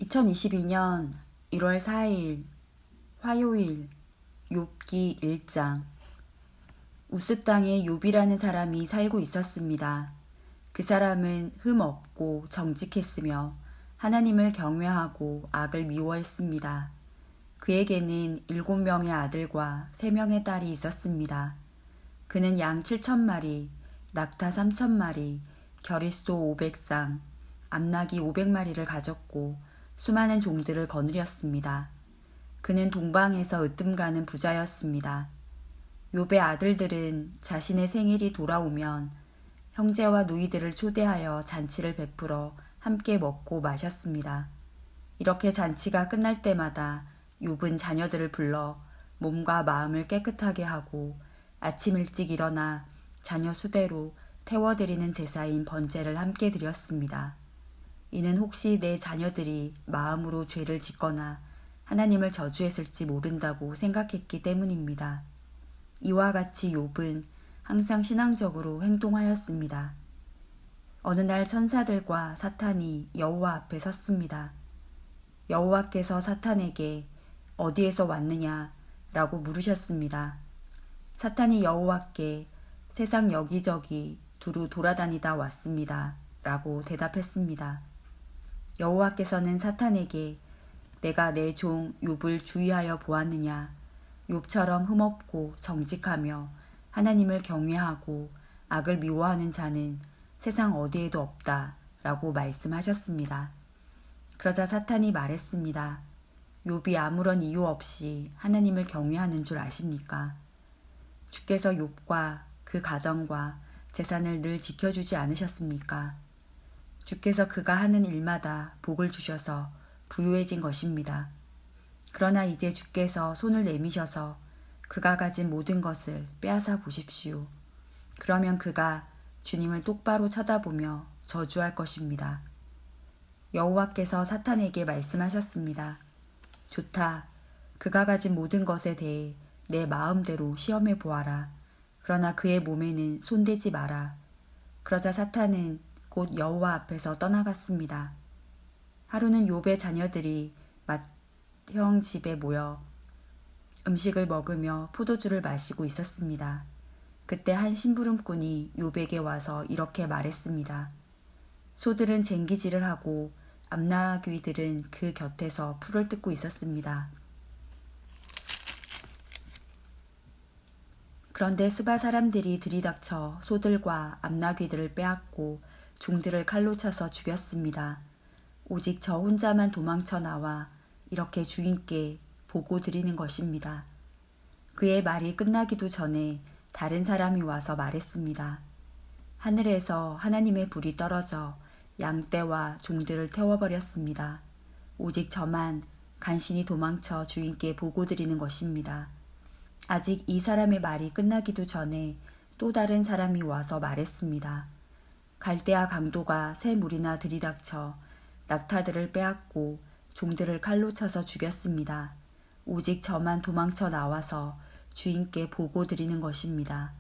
2022년 1월 4일 화요일 욥기 1장. 우스 땅에 욥이라는 사람이 살고 있었습니다. 그 사람은 흠 없고 정직했으며 하나님을 경외하고 악을 미워했습니다. 그에게는 7명의 아들과 3명의 딸이 있었습니다. 그는 양 7,000마리, 낙타 3,000마리, 겨릿소 500쌍, 암나귀 500마리를 가졌고 수많은 종들을 거느렸습니다. 그는 동방에서 으뜸가는 부자였습니다. 욥의 아들들은 자신의 생일이 돌아오면 형제와 누이들을 초대하여 잔치를 베풀어 함께 먹고 마셨습니다. 이렇게 잔치가 끝날 때마다 욥은 자녀들을 불러 몸과 마음을 깨끗하게 하고 아침 일찍 일어나 자녀 수대로 태워드리는 제사인 번제를 함께 드렸습니다. 이는 혹시 내 자녀들이 마음으로 죄를 짓거나 하나님을 저주했을지 모른다고 생각했기 때문입니다. 이와 같이 욥은 항상 신앙적으로 행동하였습니다. 어느 날 천사들과 사탄이 여호와 앞에 섰습니다. 여호와께서 사탄에게 어디에서 왔느냐 라고 물으셨습니다. 사탄이 여호와께 세상 여기저기 두루 돌아다니다 왔습니다 라고 대답했습니다. 여호와께서는 사탄에게 내가 내 종 욥을 주의하여 보았느냐, 욥처럼 흠없고 정직하며 하나님을 경외하고 악을 미워하는 자는 세상 어디에도 없다 라고 말씀하셨습니다. 그러자 사탄이 말했습니다. 욥이 아무런 이유 없이 하나님을 경외하는 줄 아십니까? 주께서 욥과 그 가정과 재산을 늘 지켜주지 않으셨습니까? 주께서 그가 하는 일마다 복을 주셔서 부유해진 것입니다. 그러나 이제 주께서 손을 내미셔서 그가 가진 모든 것을 빼앗아 보십시오. 그러면 그가 주님을 똑바로 쳐다보며 저주할 것입니다. 여호와께서 사탄에게 말씀하셨습니다. 좋다. 그가 가진 모든 것에 대해 내 마음대로 시험해 보아라. 그러나 그의 몸에는 손대지 마라. 그러자 사탄은 곧 여호와 앞에서 떠나갔습니다. 하루는 욥의 자녀들이 맏형 집에 모여 음식을 먹으며 포도주를 마시고 있었습니다. 그때 한 심부름꾼이 욥에게 와서 이렇게 말했습니다. 소들은 쟁기질을 하고 암나귀들은 그 곁에서 풀을 뜯고 있었습니다. 그런데 스바 사람들이 들이닥쳐 소들과 암나귀들을 빼앗고 종들을 칼로 차서 죽였습니다. 오직 저 혼자만 도망쳐 나와 이렇게 주인께 보고 드리는 것입니다. 그의 말이 끝나기도 전에 다른 사람이 와서 말했습니다. 하늘에서 하나님의 불이 떨어져 양떼와 종들을 태워버렸습니다. 오직 저만 간신히 도망쳐 주인께 보고 드리는 것입니다. 아직 이 사람의 말이 끝나기도 전에 또 다른 사람이 와서 말했습니다. 갈대아 강도가 새 물이나 들이닥쳐 낙타들을 빼앗고 종들을 칼로 쳐서 죽였습니다. 오직 저만 도망쳐 나와서 주인께 보고 드리는 것입니다.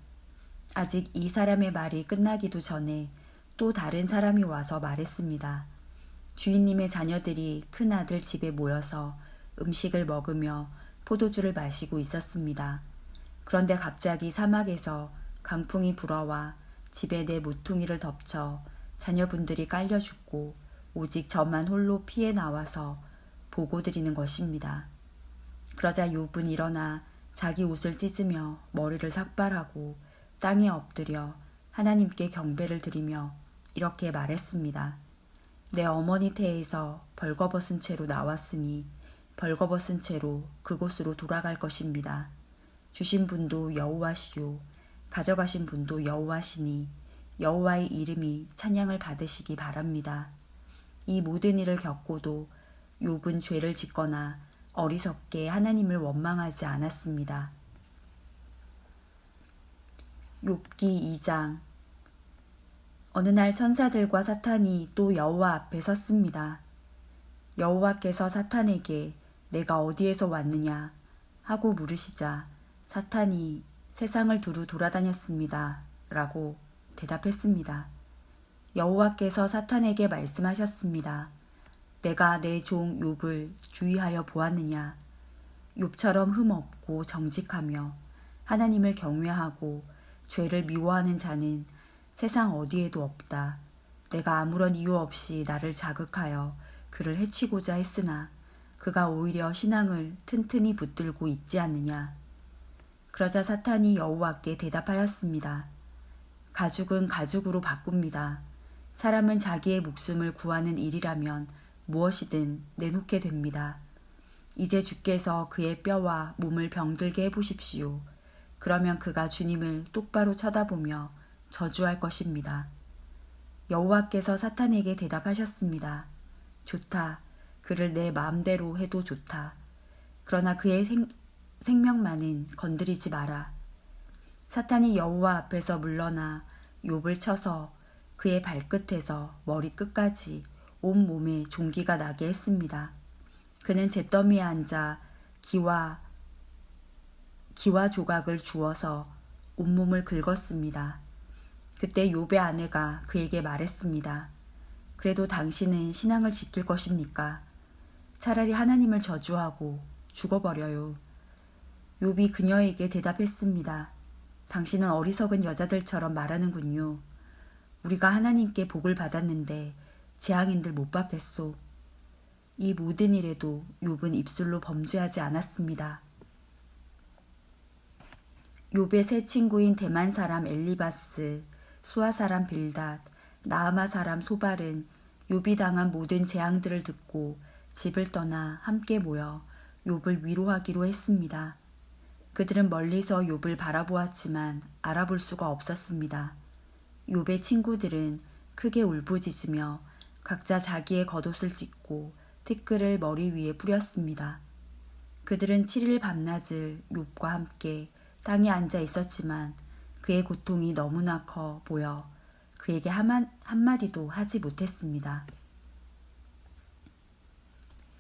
아직 이 사람의 말이 끝나기도 전에 또 다른 사람이 와서 말했습니다. 주인님의 자녀들이 큰아들 집에 모여서 음식을 먹으며 포도주를 마시고 있었습니다. 그런데 갑자기 사막에서 강풍이 불어와 집에 내 모퉁이를 덮쳐 자녀분들이 깔려 죽고 오직 저만 홀로 피해 나와서 보고 드리는 것입니다. 그러자 욥은 일어나 자기 옷을 찢으며 머리를 삭발하고 땅에 엎드려 하나님께 경배를 드리며 이렇게 말했습니다. 내 어머니 태에서 벌거벗은 채로 나왔으니 벌거벗은 채로 그곳으로 돌아갈 것입니다. 주신 분도 여호와시요 가져가신 분도 여호와시니 여호와의 이름이 찬양을 받으시기 바랍니다. 이 모든 일을 겪고도 욥은 죄를 짓거나 어리석게 하나님을 원망하지 않았습니다. 욥기 2장. 어느 날 천사들과 사탄이 또 여호와 앞에 섰습니다. 여호와께서 사탄에게 내가 어디에서 왔느냐 하고 물으시자 사탄이 세상을 두루 돌아다녔습니다 라고 대답했습니다. 여호와께서 사탄에게 말씀하셨습니다. 내가 내 종 욥을 주의하여 보았느냐. 욥처럼 흠없고 정직하며 하나님을 경외하고 죄를 미워하는 자는 세상 어디에도 없다. 내가 아무런 이유 없이 나를 자극하여 그를 해치고자 했으나 그가 오히려 신앙을 튼튼히 붙들고 있지 않느냐. 그러자 사탄이 여호와께 대답하였습니다. 가죽은 가죽으로 바꿉니다. 사람은 자기의 목숨을 구하는 일이라면 무엇이든 내놓게 됩니다. 이제 주께서 그의 뼈와 몸을 병들게 해보십시오. 그러면 그가 주님을 똑바로 쳐다보며 저주할 것입니다. 여호와께서 사탄에게 대답하셨습니다. 좋다. 그를 내 마음대로 해도 좋다. 그러나 그의 생명만은 건드리지 마라. 사탄이 여호와 앞에서 물러나 욥을 쳐서 그의 발끝에서 머리끝까지 온몸에 종기가 나게 했습니다. 그는 잿더미에 앉아 기와 조각을 주워서 온몸을 긁었습니다. 그때 욥의 아내가 그에게 말했습니다. 그래도 당신은 신앙을 지킬 것입니까? 차라리 하나님을 저주하고 죽어버려요. 욥이 그녀에게 대답했습니다. 당신은 어리석은 여자들처럼 말하는군요. 우리가 하나님께 복을 받았는데 재앙인들 못 받겠소. 이 모든 일에도 욥은 입술로 범죄하지 않았습니다. 욥의 세 친구인 대만 사람 엘리바스, 수아 사람 빌닷, 나아마 사람 소발은 욥이 당한 모든 재앙들을 듣고 집을 떠나 함께 모여 욥을 위로하기로 했습니다. 그들은 멀리서 욥을 바라보았지만 알아볼 수가 없었습니다. 욥의 친구들은 크게 울부짖으며 각자 자기의 겉옷을 찢고 티끌을 머리 위에 뿌렸습니다. 그들은 7일 밤낮을 욥과 함께 땅에 앉아 있었지만 그의 고통이 너무나 커 보여 그에게 한마디도 하지 못했습니다.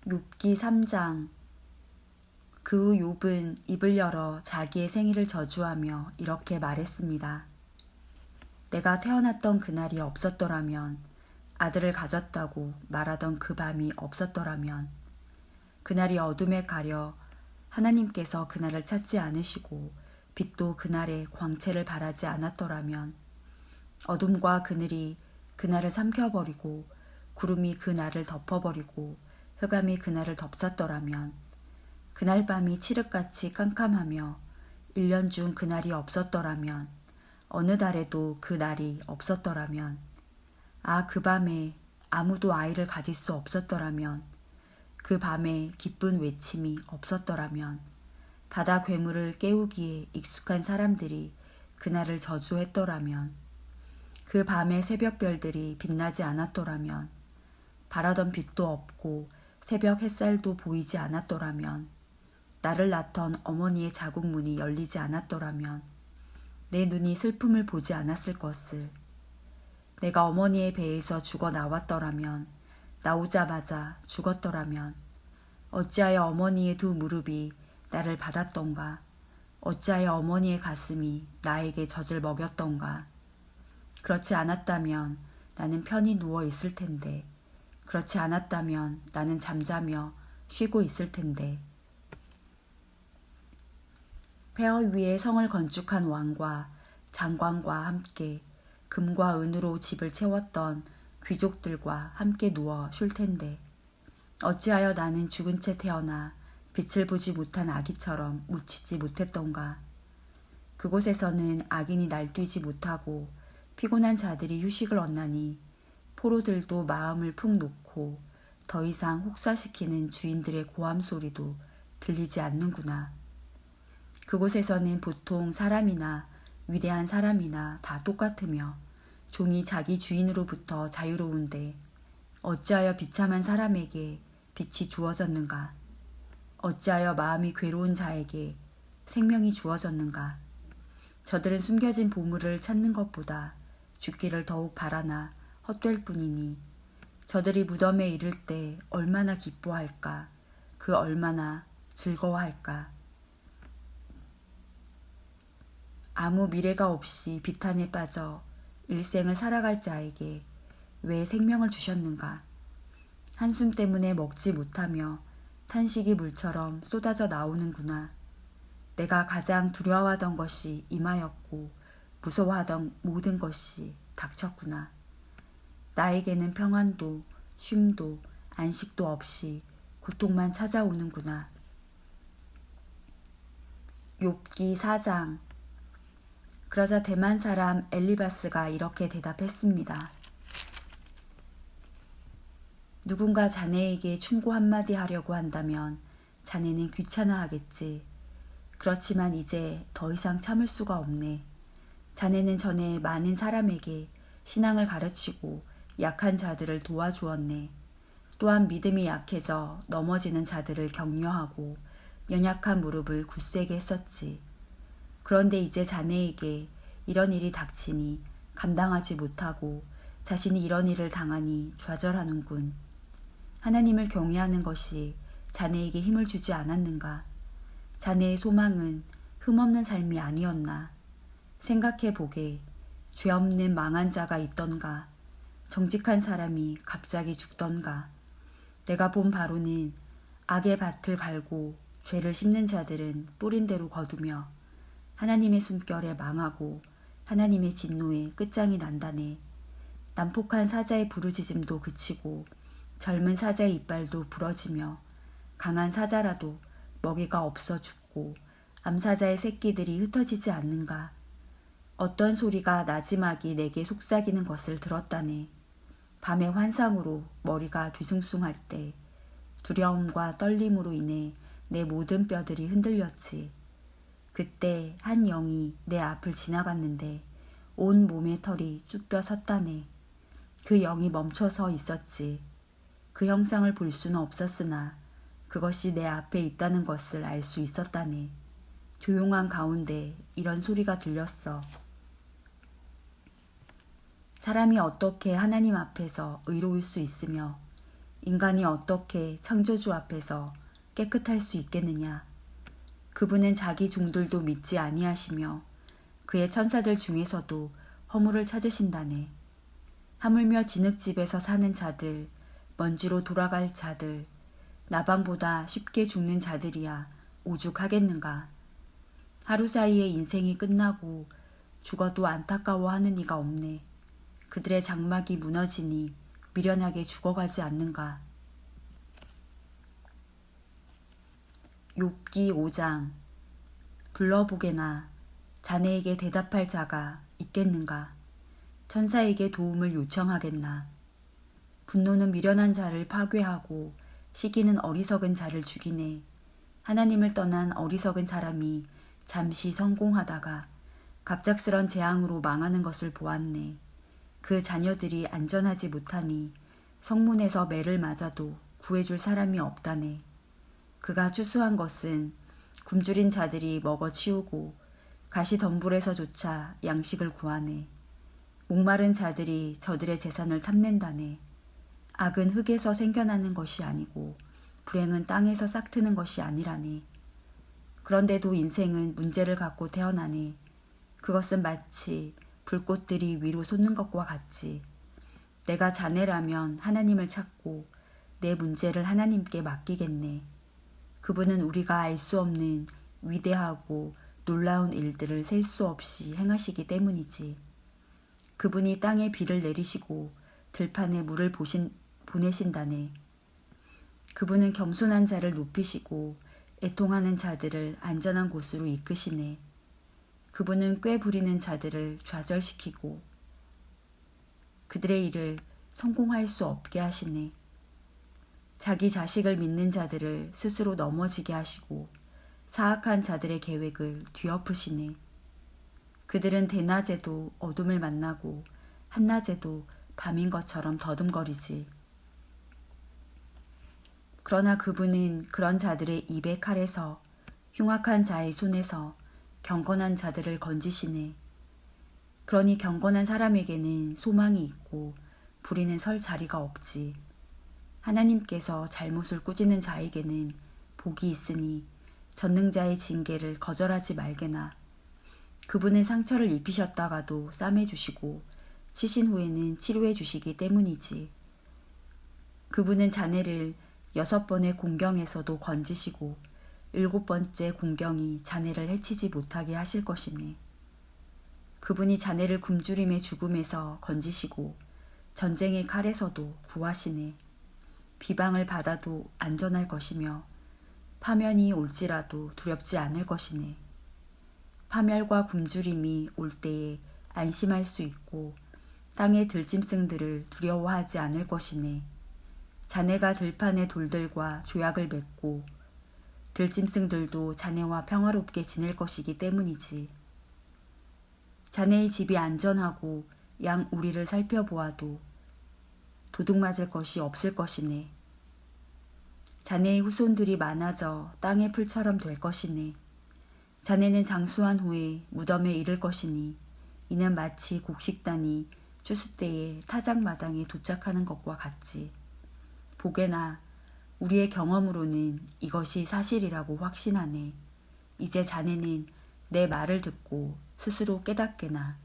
욥기 3장. 그 후 욥은 입을 열어 자기의 생일을 저주하며 이렇게 말했습니다. 내가 태어났던 그날이 없었더라면, 아들을 가졌다고 말하던 그 밤이 없었더라면, 그날이 어둠에 가려 하나님께서 그날을 찾지 않으시고 빛도 그날의 광채를 바라지 않았더라면, 어둠과 그늘이 그날을 삼켜버리고 구름이 그날을 덮어버리고 흑암이 그날을 덮쳤더라면, 그날 밤이 칠흑같이 캄캄하며 1년 중 그날이 없었더라면, 어느 달에도 그 날이 없었더라면, 그 밤에 아무도 아이를 가질 수 없었더라면, 그 밤에 기쁜 외침이 없었더라면, 바다 괴물을 깨우기에 익숙한 사람들이 그날을 저주했더라면, 그 밤에 새벽별들이 빛나지 않았더라면, 바라던 빛도 없고 새벽 햇살도 보이지 않았더라면, 나를 낳던 어머니의 자국문이 열리지 않았더라면, 내 눈이 슬픔을 보지 않았을 것을. 내가 어머니의 배에서 죽어 나왔더라면, 나오자마자 죽었더라면, 어찌하여 어머니의 두 무릎이 나를 받았던가, 어찌하여 어머니의 가슴이 나에게 젖을 먹였던가. 그렇지 않았다면 나는 편히 누워 있을 텐데, 그렇지 않았다면 나는 잠자며 쉬고 있을 텐데. 폐허 위에 성을 건축한 왕과 장관과 함께 금과 은으로 집을 채웠던 귀족들과 함께 누워 쉴 텐데, 어찌하여 나는 죽은 채 태어나 빛을 보지 못한 아기처럼 묻히지 못했던가. 그곳에서는 악인이 날뛰지 못하고 피곤한 자들이 휴식을 얻나니, 포로들도 마음을 푹 놓고 더 이상 혹사시키는 주인들의 고함 소리도 들리지 않는구나. 그곳에서는 보통 사람이나 위대한 사람이나 다 똑같으며 종이 자기 주인으로부터 자유로운데, 어찌하여 비참한 사람에게 빛이 주어졌는가? 어찌하여 마음이 괴로운 자에게 생명이 주어졌는가? 저들은 숨겨진 보물을 찾는 것보다 죽기를 더욱 바라나 헛될 뿐이니, 저들이 무덤에 이를 때 얼마나 기뻐할까? 그 얼마나 즐거워할까? 아무 미래가 없이 비탄에 빠져 일생을 살아갈 자에게 왜 생명을 주셨는가? 한숨 때문에 먹지 못하며 탄식이 물처럼 쏟아져 나오는구나. 내가 가장 두려워하던 것이 임하였고 무서워하던 모든 것이 닥쳤구나. 나에게는 평안도 쉼도 안식도 없이 고통만 찾아오는구나. 욥기 4장. 그러자 대만 사람 엘리바스가 이렇게 대답했습니다. 누군가 자네에게 충고 한마디 하려고 한다면 자네는 귀찮아하겠지. 그렇지만 이제 더 이상 참을 수가 없네. 자네는 전에 많은 사람에게 신앙을 가르치고 약한 자들을 도와주었네. 또한 믿음이 약해져 넘어지는 자들을 격려하고 연약한 무릎을 굳세게 했었지. 그런데 이제 자네에게 이런 일이 닥치니 감당하지 못하고 자신이 이런 일을 당하니 좌절하는군. 하나님을 경외하는 것이 자네에게 힘을 주지 않았는가? 자네의 소망은 흠없는 삶이 아니었나? 생각해보게. 죄 없는 망한 자가 있던가? 정직한 사람이 갑자기 죽던가? 내가 본 바로는 악의 밭을 갈고 죄를 심는 자들은 뿌린 대로 거두며 하나님의 숨결에 망하고 하나님의 진노에 끝장이 난다네. 난폭한 사자의 부르짖음도 그치고 젊은 사자의 이빨도 부러지며 강한 사자라도 먹이가 없어 죽고 암사자의 새끼들이 흩어지지 않는가. 어떤 소리가 나지막이 내게 속삭이는 것을 들었다네. 밤의 환상으로 머리가 뒤숭숭할 때 두려움과 떨림으로 인해 내 모든 뼈들이 흔들렸지. 그때 한 영이 내 앞을 지나갔는데 온 몸의 털이 쭉 펴 섰다네. 그 영이 멈춰서 있었지. 그 형상을 볼 수는 없었으나 그것이 내 앞에 있다는 것을 알 수 있었다네. 조용한 가운데 이런 소리가 들렸어. 사람이 어떻게 하나님 앞에서 의로울 수 있으며 인간이 어떻게 창조주 앞에서 깨끗할 수 있겠느냐. 그분은 자기 종들도 믿지 아니하시며 그의 천사들 중에서도 허물을 찾으신다네. 하물며 진흙집에서 사는 자들, 먼지로 돌아갈 자들, 나방보다 쉽게 죽는 자들이야 오죽하겠는가. 하루 사이에 인생이 끝나고 죽어도 안타까워하는 이가 없네. 그들의 장막이 무너지니 미련하게 죽어가지 않는가. 욥기 5장. 불러보게나 자네에게 대답할 자가 있겠는가. 천사에게 도움을 요청하겠나. 분노는 미련한 자를 파괴하고 시기는 어리석은 자를 죽이네. 하나님을 떠난 어리석은 사람이 잠시 성공하다가 갑작스런 재앙으로 망하는 것을 보았네. 그 자녀들이 안전하지 못하니 성문에서 매를 맞아도 구해줄 사람이 없다네. 그가 추수한 것은 굶주린 자들이 먹어치우고 가시덤불에서조차 양식을 구하네. 목마른 자들이 저들의 재산을 탐낸다네. 악은 흙에서 생겨나는 것이 아니고 불행은 땅에서 싹트는 것이 아니라네. 그런데도 인생은 문제를 갖고 태어나네. 그것은 마치 불꽃들이 위로 솟는 것과 같지. 내가 자네라면 하나님을 찾고 내 문제를 하나님께 맡기겠네. 그분은 우리가 알 수 없는 위대하고 놀라운 일들을 셀 수 없이 행하시기 때문이지. 그분이 땅에 비를 내리시고 들판에 물을 보내신다네. 그분은 겸손한 자를 높이시고 애통하는 자들을 안전한 곳으로 이끄시네. 그분은 꾀 부리는 자들을 좌절시키고 그들의 일을 성공할 수 없게 하시네. 자기 자식을 믿는 자들을 스스로 넘어지게 하시고 사악한 자들의 계획을 뒤엎으시네. 그들은 대낮에도 어둠을 만나고 한낮에도 밤인 것처럼 더듬거리지. 그러나 그분은 그런 자들의 입의 칼에서 흉악한 자의 손에서 경건한 자들을 건지시네. 그러니 경건한 사람에게는 소망이 있고 불의는 설 자리가 없지. 하나님께서 잘못을 꾸짖는 자에게는 복이 있으니 전능자의 징계를 거절하지 말게나. 그분은 상처를 입히셨다가도 싸매주시고 치신 후에는 치료해 주시기 때문이지. 그분은 자네를 6번의 공경에서도 건지시고 7번째 공경이 자네를 해치지 못하게 하실 것이네. 그분이 자네를 굶주림의 죽음에서 건지시고 전쟁의 칼에서도 구하시네. 비방을 받아도 안전할 것이며 파면이 올지라도 두렵지 않을 것이네. 파멸과 굶주림이 올 때에 안심할 수 있고 땅의 들짐승들을 두려워하지 않을 것이네. 자네가 들판의 돌들과 조약을 맺고 들짐승들도 자네와 평화롭게 지낼 것이기 때문이지. 자네의 집이 안전하고 양 우리를 살펴보아도 도둑 맞을 것이 없을 것이네. 자네의 후손들이 많아져 땅의 풀처럼 될 것이네. 자네는 장수한 후에 무덤에 이를 것이니 이는 마치 곡식단이 추수 때에 타작마당에 도착하는 것과 같지. 보게나 우리의 경험으로는 이것이 사실이라고 확신하네. 이제 자네는 내 말을 듣고 스스로 깨닫게나